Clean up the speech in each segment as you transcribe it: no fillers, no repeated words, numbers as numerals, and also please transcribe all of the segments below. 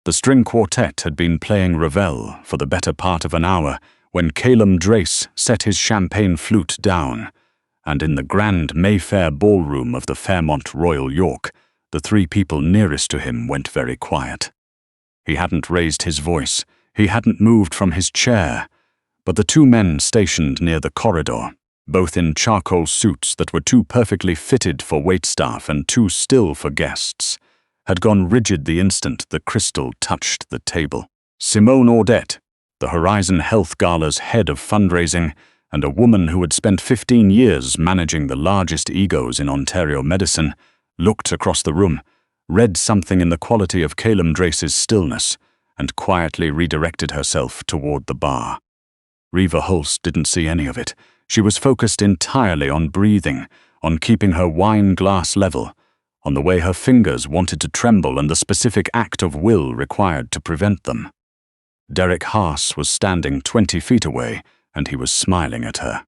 The string quartet had been playing Ravel for the better part of an hour when Calum Drace set his champagne flute down, and in the grand Mayfair ballroom of the Fairmont Royal York, the three people nearest to him went very quiet. He hadn't raised his voice, he hadn't moved from his chair, but the two men stationed near the corridor, both in charcoal suits that were too perfectly fitted for waitstaff and too still for guests, had gone rigid the instant the crystal touched the table. Simone Audette, the Horizon Health Gala's head of fundraising, and a woman who had spent 15 years managing the largest egos in Ontario medicine, looked across the room, read something in the quality of Calum Drace's stillness, and quietly redirected herself toward the bar. Reva Holst didn't see any of it. She was focused entirely on breathing, on keeping her wine glass level, on the way her fingers wanted to tremble and the specific act of will required to prevent them. Derek Haas was standing 20 feet away, and he was smiling at her.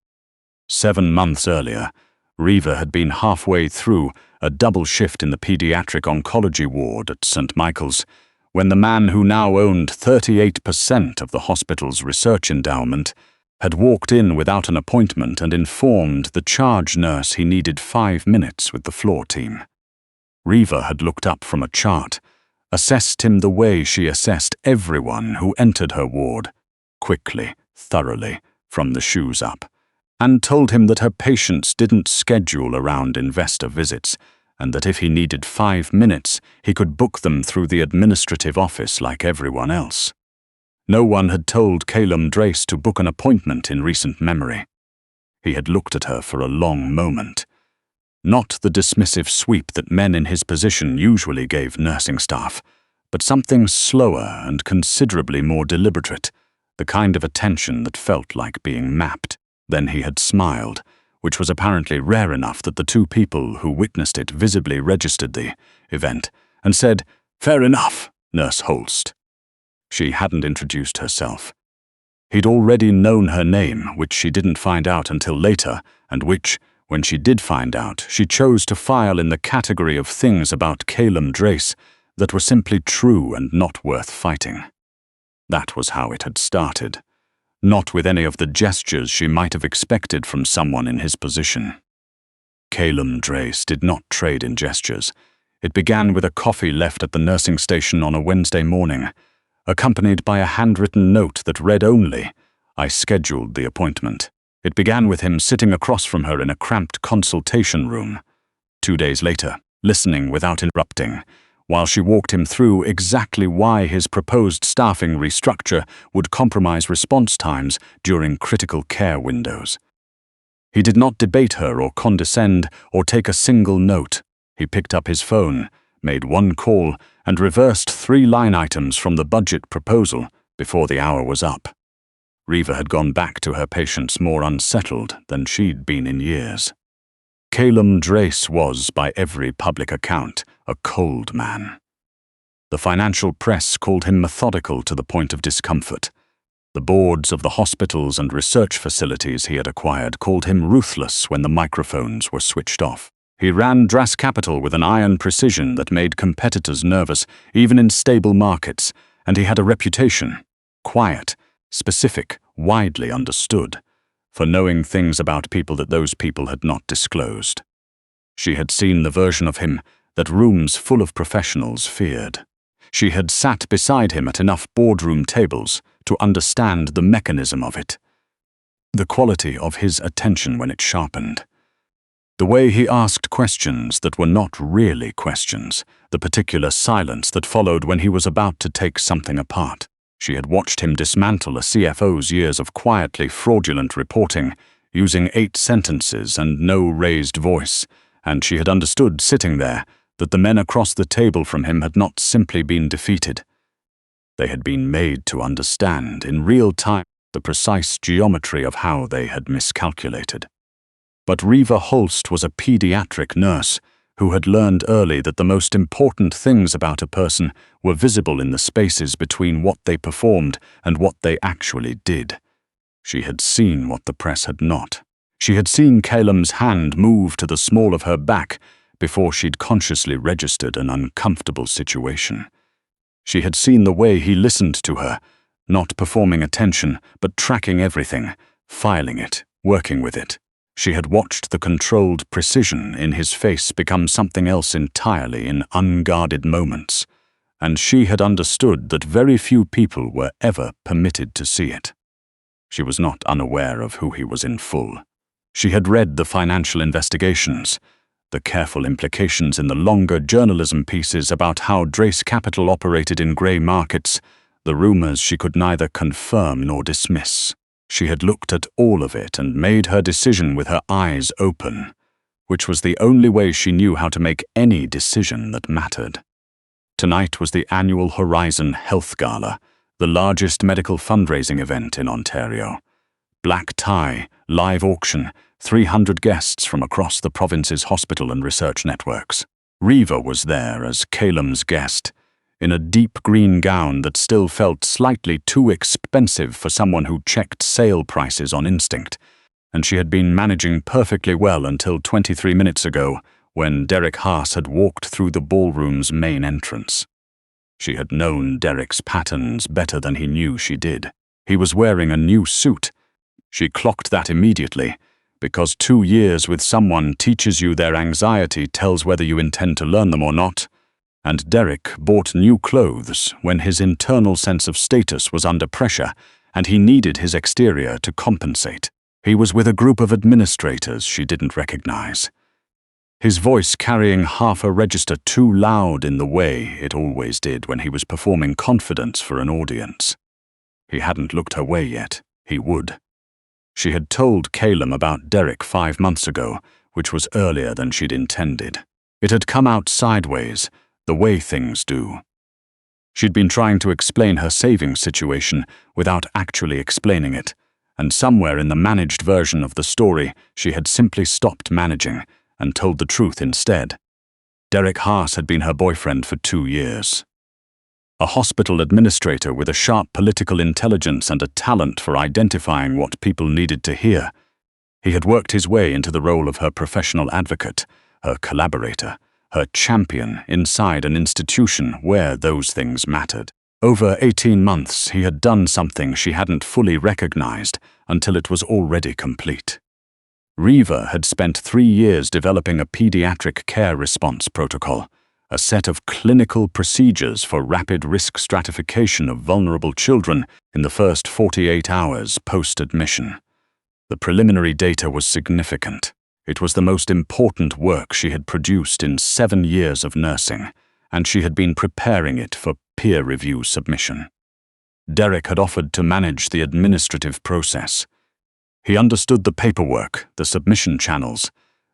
7 months earlier, Reva had been halfway through a double shift in the paediatric oncology ward at St. Michael's, when the man who now owned 38% of the hospital's research endowment had walked in without an appointment and informed the charge nurse he needed 5 minutes with the floor team. Reva had looked up from a chart, assessed him the way she assessed everyone who entered her ward, quickly, thoroughly, from the shoes up, and told him that her patients didn't schedule around investor visits, and that if he needed 5 minutes, he could book them through the administrative office like everyone else. No one had told Calum Drace to book an appointment in recent memory. He had looked at her for a long moment. Not the dismissive sweep that men in his position usually gave nursing staff, but something slower and considerably more deliberate, the kind of attention that felt like being mapped. Then he had smiled, which was apparently rare enough that the two people who witnessed it visibly registered the event, and said, "Fair enough, Nurse Holst." She hadn't introduced herself. He'd already known her name, which she didn't find out until later, and which, when she did find out, she chose to file in the category of things about Calum Drace that were simply true and not worth fighting. That was how it had started, not with any of the gestures she might have expected from someone in his position. Calum Drace did not trade in gestures. It began with a coffee left at the nursing station on a Wednesday morning, accompanied by a handwritten note that read only, "I scheduled the appointment." It began with him sitting across from her in a cramped consultation room. 2 days later, listening without interrupting, while she walked him through exactly why his proposed staffing restructure would compromise response times during critical care windows. He did not debate her or condescend or take a single note. He picked up his phone, made one call, and reversed 3 line items from the budget proposal before the hour was up. Reva had gone back to her patients more unsettled than she'd been in years. Calum Drace was, by every public account, a cold man. The financial press called him methodical to the point of discomfort. The boards of the hospitals and research facilities he had acquired called him ruthless when the microphones were switched off. He ran Drace Capital with an iron precision that made competitors nervous, even in stable markets, and he had a reputation, quiet, specific, widely understood, for knowing things about people that those people had not disclosed. She had seen the version of him that rooms full of professionals feared. She had sat beside him at enough boardroom tables to understand the mechanism of it, the quality of his attention when it sharpened. The way he asked questions that were not really questions, the particular silence that followed when he was about to take something apart. She had watched him dismantle a CFO's years of quietly fraudulent reporting, using 8 sentences and no raised voice, and she had understood sitting there that the men across the table from him had not simply been defeated. They had been made to understand in real time the precise geometry of how they had miscalculated. But Reva Holst was a pediatric nurse who had learned early that the most important things about a person were visible in the spaces between what they performed and what they actually did. She had seen what the press had not. She had seen Calum's hand move to the small of her back before she'd consciously registered an uncomfortable situation. She had seen the way he listened to her, not performing attention, but tracking everything, filing it, working with it. She had watched the controlled precision in his face become something else entirely in unguarded moments, and she had understood that very few people were ever permitted to see it. She was not unaware of who he was in full. She had read the financial investigations, the careful implications in the longer journalism pieces about how Drace Capital operated in grey markets, the rumours she could neither confirm nor dismiss. She had looked at all of it and made her decision with her eyes open, which was the only way she knew how to make any decision that mattered. Tonight was the annual Horizon Health Gala, the largest medical fundraising event in Ontario. Black tie, live auction, 300 guests from across the province's hospital and research networks. Reva was there as Calum's guest, in a deep green gown that still felt slightly too expensive for someone who checked sale prices on instinct, and she had been managing perfectly well until 23 minutes ago, when Derek Haas had walked through the ballroom's main entrance. She had known Derek's patterns better than he knew she did. He was wearing a new suit. She clocked that immediately, because 2 years with someone teaches you their anxiety tells whether you intend to learn them or not, and Derek bought new clothes when his internal sense of status was under pressure and he needed his exterior to compensate. He was with a group of administrators she didn't recognize, his voice carrying half a register too loud in the way it always did when he was performing confidence for an audience. He hadn't looked her way yet. He would. She had told Calum about Derek 5 months ago, which was earlier than she'd intended. It had come out sideways, the way things do. She'd been trying to explain her savings situation without actually explaining it, and somewhere in the managed version of the story, she had simply stopped managing and told the truth instead. Derek Haas had been her boyfriend for 2 years. A hospital administrator with a sharp political intelligence and a talent for identifying what people needed to hear. He had worked his way into the role of her professional advocate, her collaborator, her champion inside an institution where those things mattered. Over 18 months, he had done something she hadn't fully recognized until it was already complete. Reva had spent 3 years developing a paediatric care response protocol, a set of clinical procedures for rapid risk stratification of vulnerable children in the first 48 hours post-admission. The preliminary data was significant. It was the most important work she had produced in 7 years of nursing, and she had been preparing it for peer review submission. Derek had offered to manage the administrative process. He understood the paperwork, the submission channels,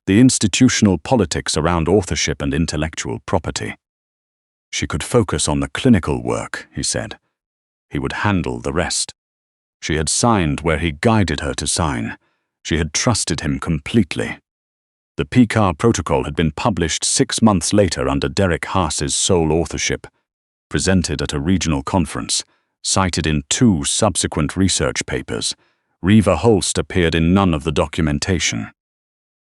the institutional politics around authorship and intellectual property. She could focus on the clinical work, he said. He would handle the rest. She had signed where he guided her to sign. She had trusted him completely. The PCAR protocol had been published 6 months later under Derek Haas's sole authorship, presented at a regional conference, cited in 2 subsequent research papers. Reva Holst appeared in none of the documentation.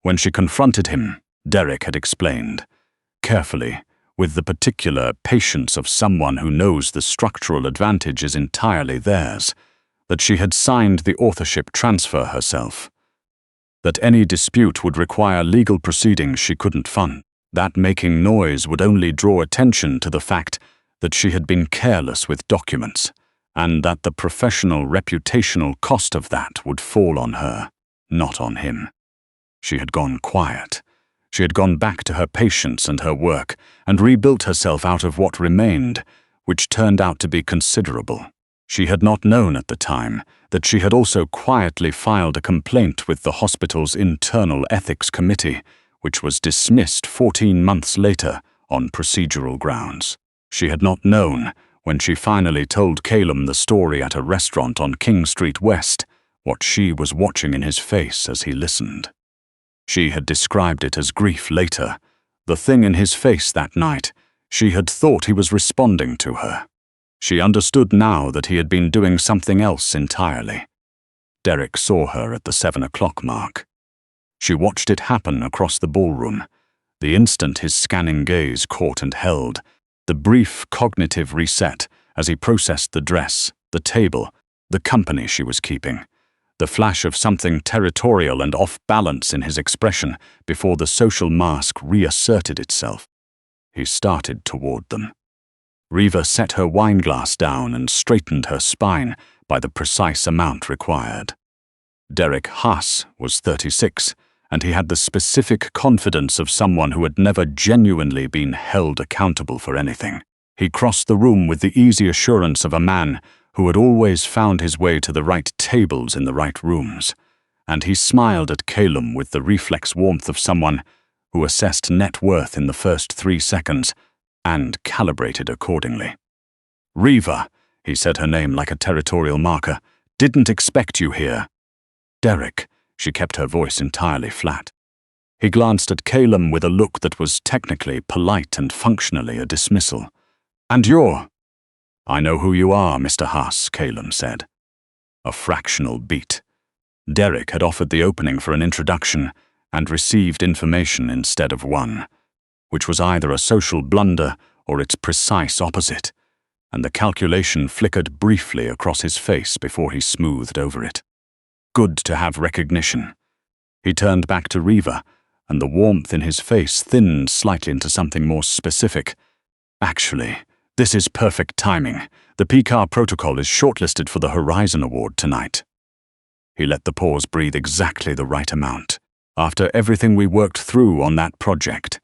When she confronted him, Derek had explained, carefully, with the particular patience of someone who knows the structural advantage is entirely theirs, that she had signed the authorship transfer herself, that any dispute would require legal proceedings she couldn't fund, that making noise would only draw attention to the fact that she had been careless with documents, and that the professional reputational cost of that would fall on her, not on him. She had gone quiet. She had gone back to her patients and her work, and rebuilt herself out of what remained, which turned out to be considerable. She had not known at the time that she had also quietly filed a complaint with the hospital's internal ethics committee, which was dismissed 14 months later on procedural grounds. She had not known, when she finally told Calum the story at a restaurant on King Street West, what she was watching in his face as he listened. She had described it as grief later. The thing in his face that night, she had thought he was responding to her. She understood now that he had been doing something else entirely. Derek saw her at the 7 o'clock mark. She watched it happen across the ballroom. The instant his scanning gaze caught and held, The brief cognitive reset as he processed the dress, the table, the company she was keeping, the flash of something territorial and off-balance in his expression before the social mask reasserted itself. He started toward them. Reva set her wineglass down and straightened her spine by the precise amount required. Derek Haas was 36, and he had the specific confidence of someone who had never genuinely been held accountable for anything. He crossed the room with the easy assurance of a man who had always found his way to the right tables in the right rooms, and he smiled at Calum with the reflex warmth of someone who assessed net worth in the first 3 seconds and calibrated accordingly. "Reva," he said her name like a territorial marker, "didn't expect you here." "Derek," she kept her voice entirely flat. He glanced at Calum with a look that was technically polite and functionally a dismissal. "And you're—" "I know who you are, Mr. Haas," Calum said. A fractional beat. Derek had offered the opening for an introduction and received information instead of one, which was either a social blunder or its precise opposite, and the calculation flickered briefly across his face before he smoothed over it. Good to have recognition. He turned back to Reva, and the warmth in his face thinned slightly into something more specific. "Actually, this is perfect timing. The PCAR protocol is shortlisted for the Horizon Award tonight." He let the pause breathe exactly the right amount. "After everything we worked through on that project,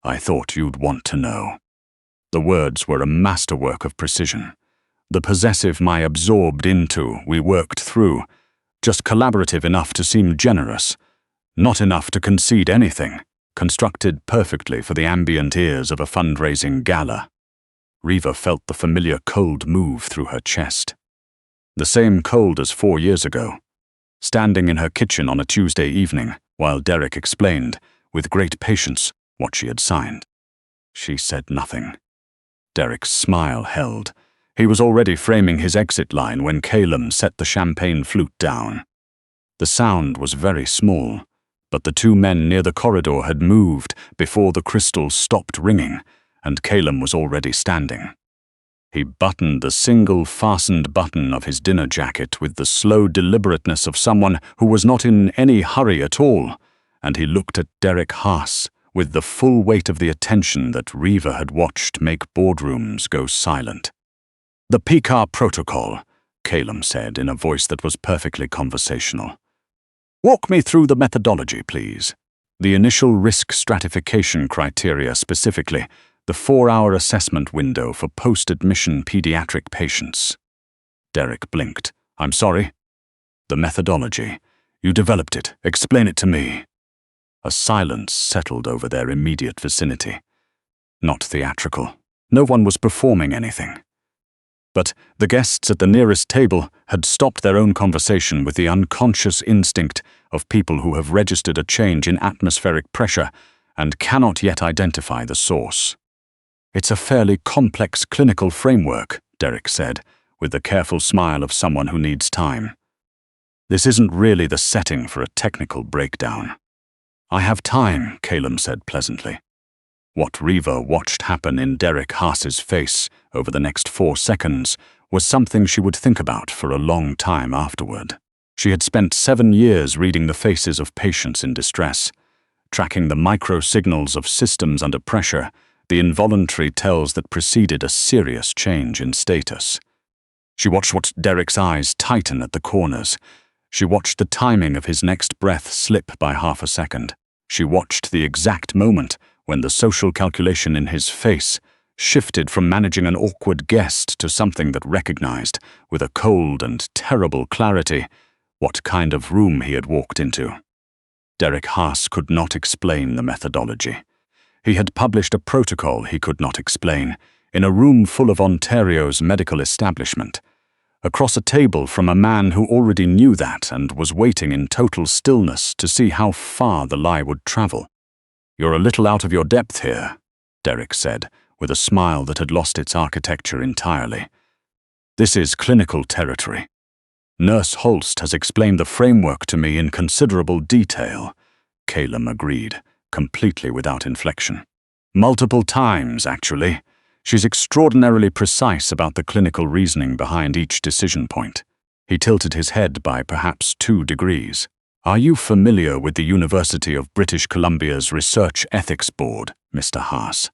I thought you'd want to know." The words were a masterwork of precision. The possessive my absorbed into, we worked through, just collaborative enough to seem generous, not enough to concede anything, constructed perfectly for the ambient ears of a fundraising gala. Reva felt the familiar cold move through her chest. The same cold as 4 years ago, standing in her kitchen on a Tuesday evening while Derek explained, with great patience, what she had signed. She said nothing. Derek's smile held. He was already framing his exit line when Calum set the champagne flute down. The sound was very small, but the 2 men near the corridor had moved before the crystals stopped ringing, and Calum was already standing. He buttoned the single fastened button of his dinner jacket with the slow deliberateness of someone who was not in any hurry at all, and he looked at Derek Haas with the full weight of the attention that Reva had watched make boardrooms go silent. "The PCAR protocol," Calum said in a voice that was perfectly conversational. "Walk me through the methodology, please. The initial risk stratification criteria specifically, the 4-hour assessment window for post-admission pediatric patients." Derek blinked. "I'm sorry?" "The methodology. You developed it. Explain it to me." A silence settled over their immediate vicinity. Not theatrical. No one was performing anything. But the guests at the nearest table had stopped their own conversation with the unconscious instinct of people who have registered a change in atmospheric pressure and cannot yet identify the source. "It's a fairly complex clinical framework," Derek said, with the careful smile of someone who needs time. "This isn't really the setting for a technical breakdown." "I have time," Calum said pleasantly. What Reva watched happen in Derek Haas's face over the next 4 seconds was something she would think about for a long time afterward. She had spent 7 years reading the faces of patients in distress, tracking the micro-signals of systems under pressure, the involuntary tells that preceded a serious change in status. She watched Derek's eyes tighten at the corners. She watched the timing of his next breath slip by half a second. She watched the exact moment when the social calculation in his face shifted from managing an awkward guest to something that recognized, with a cold and terrible clarity, what kind of room he had walked into. Derek Haas could not explain the methodology. He had published a protocol he could not explain, in a room full of Ontario's medical establishment, across a table from a man who already knew that and was waiting in total stillness to see how far the lie would travel. "You're a little out of your depth here," Derek said, with a smile that had lost its architecture entirely. "This is clinical territory. Nurse Holst has explained the framework to me in considerable detail," Calum agreed, completely without inflection. "Multiple times, actually. She's extraordinarily precise about the clinical reasoning behind each decision point. He tilted his head by perhaps 2 degrees. Are you familiar with the University of British Columbia's Research Ethics Board, Mr. Haas?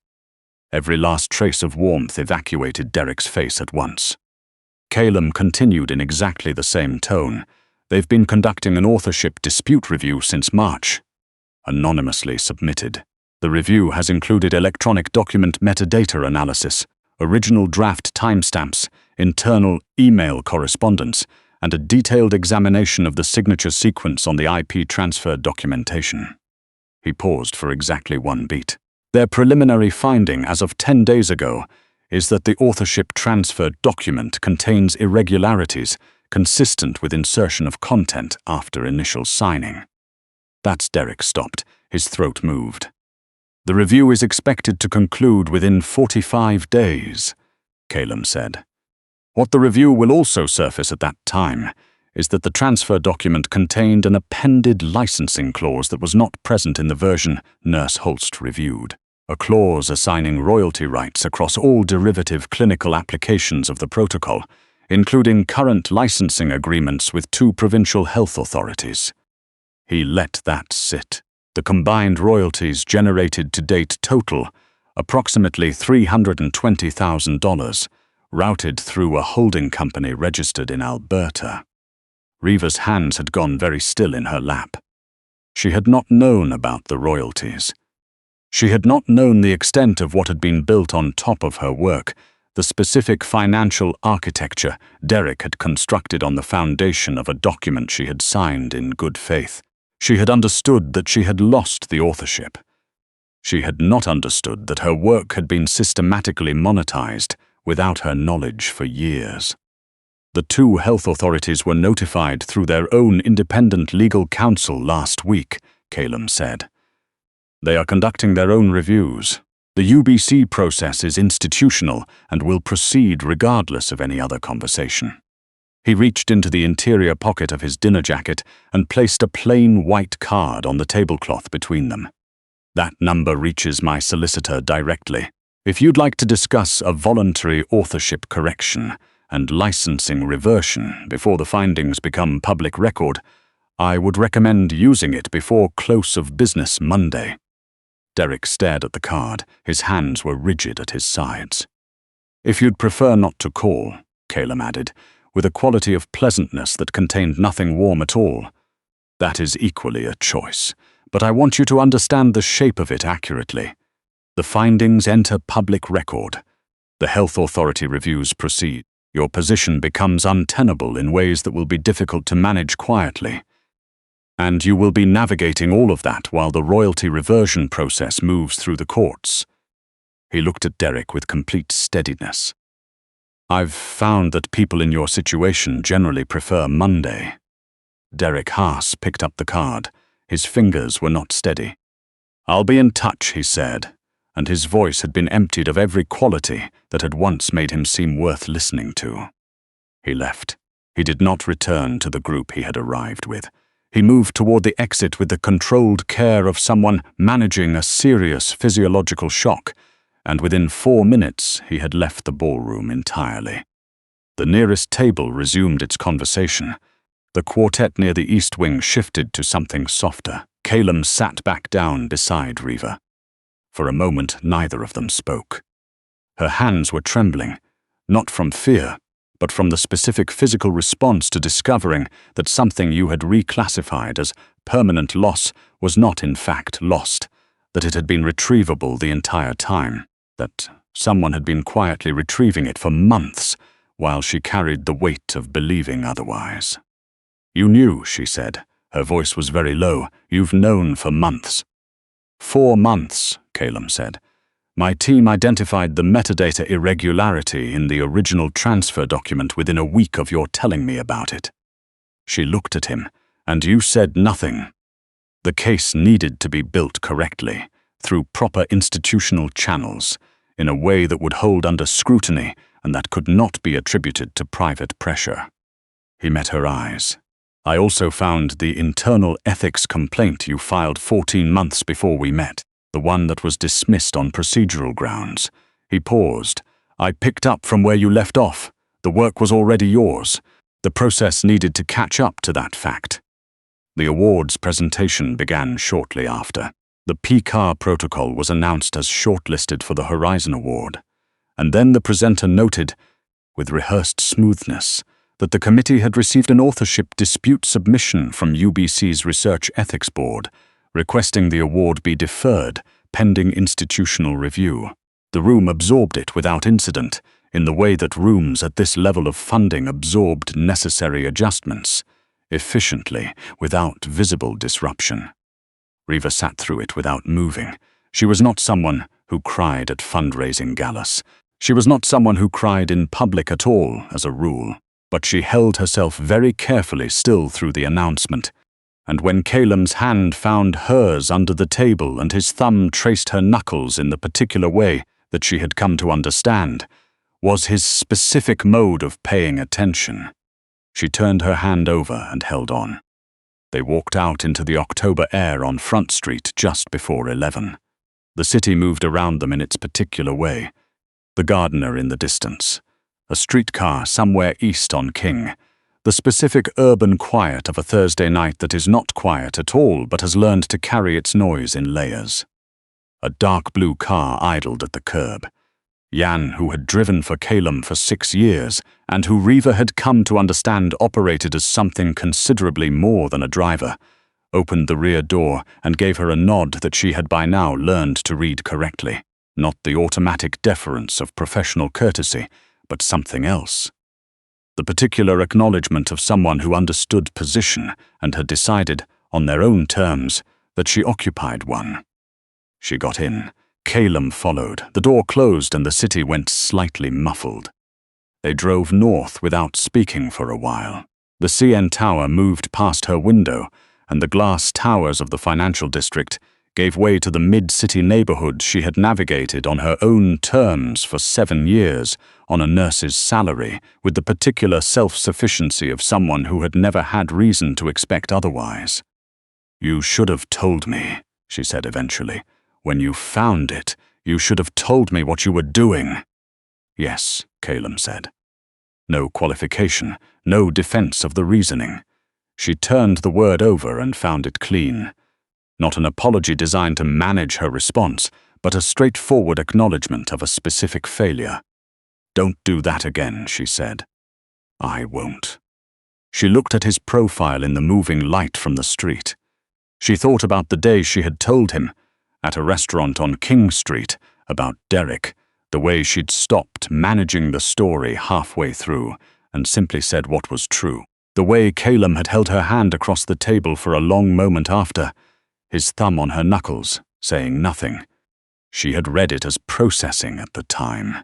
Every last trace of warmth evacuated Derek's face at once. Calum continued in exactly the same tone. They've been conducting an authorship dispute review since March. Anonymously submitted. The review has included electronic document metadata analysis, original draft timestamps, internal email correspondence, and a detailed examination of the signature sequence on the IP transfer documentation. He paused for exactly 1 beat. Their preliminary finding as of 10 days ago is that the authorship transfer document contains irregularities consistent with insertion of content after initial signing. That's Derek stopped. His throat moved. The review is expected to conclude within 45 days, Calum said. What the review will also surface at that time is that the transfer document contained an appended licensing clause that was not present in the version Nurse Holst reviewed, a clause assigning royalty rights across all derivative clinical applications of the protocol, including current licensing agreements with 2 provincial health authorities. He let that sit. The combined royalties generated to date total approximately $320,000, routed through a holding company registered in Alberta. Reva's hands had gone very still in her lap. She had not known about the royalties. She had not known the extent of what had been built on top of her work, the specific financial architecture Derek had constructed on the foundation of a document she had signed in good faith. She had understood that she had lost the authorship. She had not understood that her work had been systematically monetized without her knowledge for years. The 2 health authorities were notified through their own independent legal counsel last week, Calum said. They are conducting their own reviews. The UBC process is institutional and will proceed regardless of any other conversation. He reached into the interior pocket of his dinner jacket and placed a plain white card on the tablecloth between them. That number reaches my solicitor directly. If you'd like to discuss a voluntary authorship correction and licensing reversion before the findings become public record, I would recommend using it before close of business Monday. Derek stared at the card. His hands were rigid at his sides. If you'd prefer not to call, Calum added, with a quality of pleasantness that contained nothing warm at all. That is equally a choice, but I want you to understand the shape of it accurately. The findings enter public record. The health authority reviews proceed. Your position becomes untenable in ways that will be difficult to manage quietly. And you will be navigating all of that while the royalty reversion process moves through the courts. He looked at Derek with complete steadiness. I've found that people in your situation generally prefer Monday. Derek Haas picked up the card. His fingers were not steady. I'll be in touch, he said, and his voice had been emptied of every quality that had once made him seem worth listening to. He left. He did not return to the group he had arrived with. He moved toward the exit with the controlled care of someone managing a serious physiological shock, and within 4 minutes he had left the ballroom entirely. The nearest table resumed its conversation. The quartet near the east wing shifted to something softer. Calum sat back down beside Reva. For a moment, neither of them spoke. Her hands were trembling, not from fear, but from the specific physical response to discovering that something you had reclassified as permanent loss was not in fact lost, that it had been retrievable the entire time, that someone had been quietly retrieving it for months while she carried the weight of believing otherwise. You knew, she said. Her voice was very low. You've known for months. 4 months, Calum said. My team identified the metadata irregularity in the original transfer document within a week of your telling me about it. She looked at him, and you said nothing. The case needed to be built correctly, through proper institutional channels, in a way that would hold under scrutiny and that could not be attributed to private pressure. He met her eyes. I also found the internal ethics complaint you filed 14 months before we met, the one that was dismissed on procedural grounds. He paused. "I picked up from where you left off. The work was already yours. The process needed to catch up to that fact." The awards presentation began shortly after. The PCAR protocol was announced as shortlisted for the Horizon Award, and then the presenter noted, with rehearsed smoothness, that the committee had received an authorship dispute submission from UBC's Research Ethics Board, requesting the award be deferred pending institutional review. The room absorbed it without incident, in the way that rooms at this level of funding absorbed necessary adjustments, efficiently, without visible disruption. Reva sat through it without moving. She was not someone who cried at fundraising galas. She was not someone who cried in public at all, as a rule. But she held herself very carefully still through the announcement, and when Calem's hand found hers under the table and his thumb traced her knuckles in the particular way that she had come to understand, was his specific mode of paying attention. She turned her hand over and held on. They walked out into the October air on Front Street just before 11. The city moved around them in its particular way. The gardener in the distance. A streetcar somewhere east on King. The specific urban quiet of a Thursday night that is not quiet at all but has learned to carry its noise in layers. A dark blue car idled at the curb. Jan, who had driven for Calem for 6 years, and who Reva had come to understand operated as something considerably more than a driver, opened the rear door and gave her a nod that she had by now learned to read correctly. Not the automatic deference of professional courtesy, but something else. The particular acknowledgement of someone who understood position and had decided, on their own terms, that she occupied one. She got in. Calem followed. The door closed and the city went slightly muffled. They drove north without speaking for a while. The CN Tower moved past her window, and the glass towers of the financial district gave way to the mid-city neighborhood she had navigated on her own terms for 7 years, on a nurse's salary, with the particular self-sufficiency of someone who had never had reason to expect otherwise. "You should have told me," she said eventually. "When you found it, you should have told me what you were doing." "Yes," Calem said. No qualification, no defense of the reasoning. She turned the word over and found it clean. Not an apology designed to manage her response, but a straightforward acknowledgement of a specific failure. "Don't do that again," she said. "I won't." She looked at his profile in the moving light from the street. She thought about the day she had told him, at a restaurant on King Street, about Derek, the way she'd stopped managing the story halfway through and simply said what was true. The way Calem had held her hand across the table for a long moment after, his thumb on her knuckles, saying nothing. She had read it as processing at the time,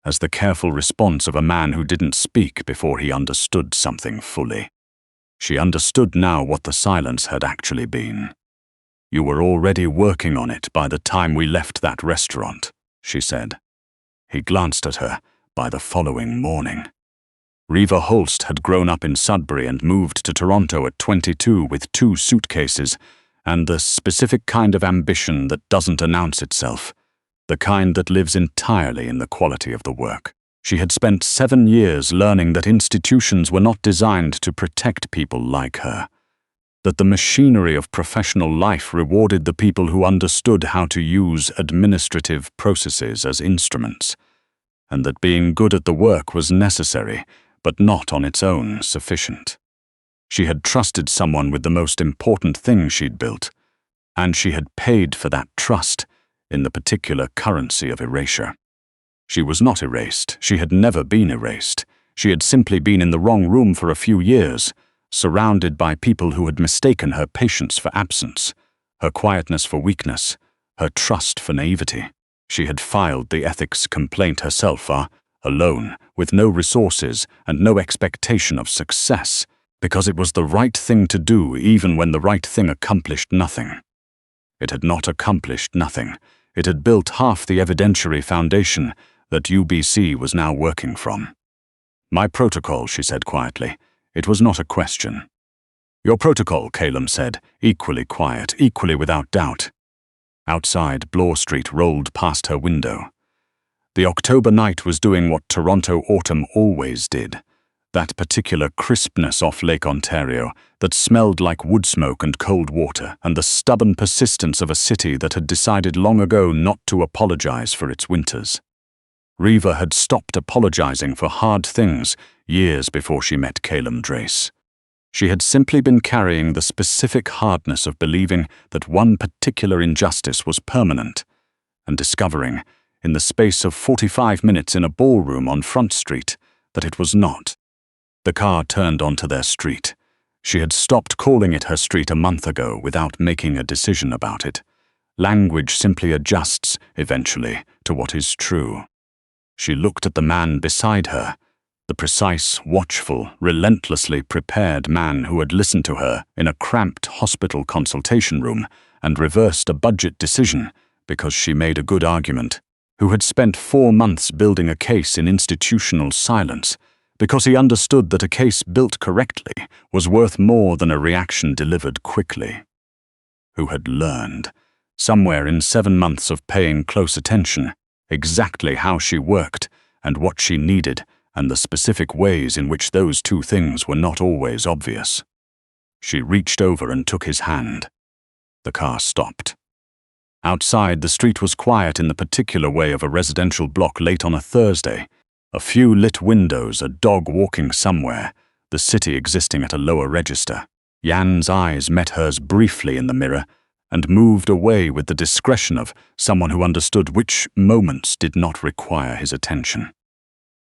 as the careful response of a man who didn't speak before he understood something fully. She understood now what the silence had actually been. "You were already working on it by the time we left that restaurant," she said. He glanced at her by the following morning. Reva Holst had grown up in Sudbury and moved to Toronto at 22 with 2 suitcases and the specific kind of ambition that doesn't announce itself, the kind that lives entirely in the quality of the work. She had spent 7 years learning that institutions were not designed to protect people like her, that the machinery of professional life rewarded the people who understood how to use administrative processes as instruments, and that being good at the work was necessary, but not on its own sufficient. She had trusted someone with the most important thing she'd built, and she had paid for that trust in the particular currency of erasure. She was not erased. She had never been erased. She had simply been in the wrong room for a few years, surrounded by people who had mistaken her patience for absence, her quietness for weakness, her trust for naivety. She had filed the ethics complaint herself, alone, with no resources and no expectation of success, because it was the right thing to do even when the right thing accomplished nothing. It had not accomplished nothing. It had built half the evidentiary foundation that UBC was now working from. "My protocol," she said quietly. It was not a question. "Your protocol," Calem said, equally quiet, equally without doubt. Outside, Bloor Street rolled past her window. The October night was doing what Toronto autumn always did. That particular crispness off Lake Ontario that smelled like wood smoke and cold water, and the stubborn persistence of a city that had decided long ago not to apologize for its winters. Reva had stopped apologizing for hard things years before she met Calum Drace. She had simply been carrying the specific hardness of believing that one particular injustice was permanent, and discovering, in the space of 45 minutes in a ballroom on Front Street, that it was not. The car turned onto their street. She had stopped calling it her street a month ago without making a decision about it. Language simply adjusts, eventually, to what is true. She looked at the man beside her, the precise, watchful, relentlessly prepared man who had listened to her in a cramped hospital consultation room and reversed a budget decision because she made a good argument, who had spent 4 months building a case in institutional silence, because he understood that a case built correctly was worth more than a reaction delivered quickly. Who had learned, somewhere in 7 months of paying close attention, exactly how she worked and what she needed and the specific ways in which those two things were not always obvious. She reached over and took his hand. The car stopped. Outside, the street was quiet in the particular way of a residential block late on a Thursday. A few lit windows, a dog walking somewhere, the city existing at a lower register. Jan's eyes met hers briefly in the mirror and moved away with the discretion of someone who understood which moments did not require his attention.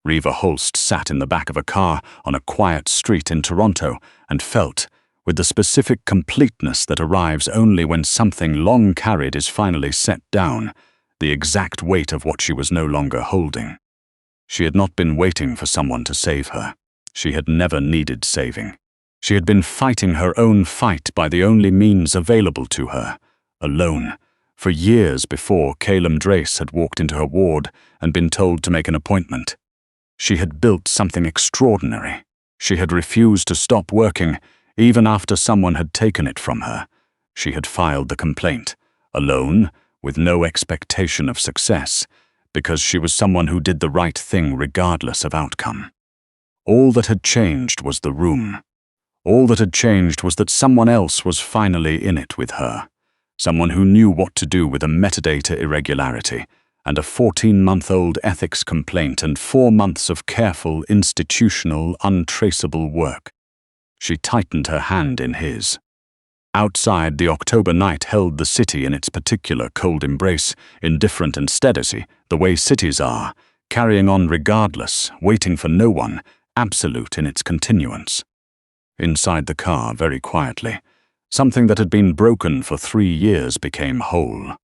Reva Holst sat in the back of a car on a quiet street in Toronto and felt, with the specific completeness that arrives only when something long carried is finally set down, the exact weight of what she was no longer holding. She had not been waiting for someone to save her. She had never needed saving. She had been fighting her own fight by the only means available to her, alone, for years before Calum Drace had walked into her ward and been told to make an appointment. She had built something extraordinary. She had refused to stop working, even after someone had taken it from her. She had filed the complaint, alone, with no expectation of success, because she was someone who did the right thing regardless of outcome. All that had changed was the room. All that had changed was that someone else was finally in it with her, someone who knew what to do with a metadata irregularity and a 14-month-old ethics complaint and 4 months of careful, institutional, untraceable work. She tightened her hand in his. Outside, the October night held the city in its particular cold embrace, indifferent and steady, the way cities are, carrying on regardless, waiting for no one, absolute in its continuance. Inside the car, very quietly, something that had been broken for 3 years became whole.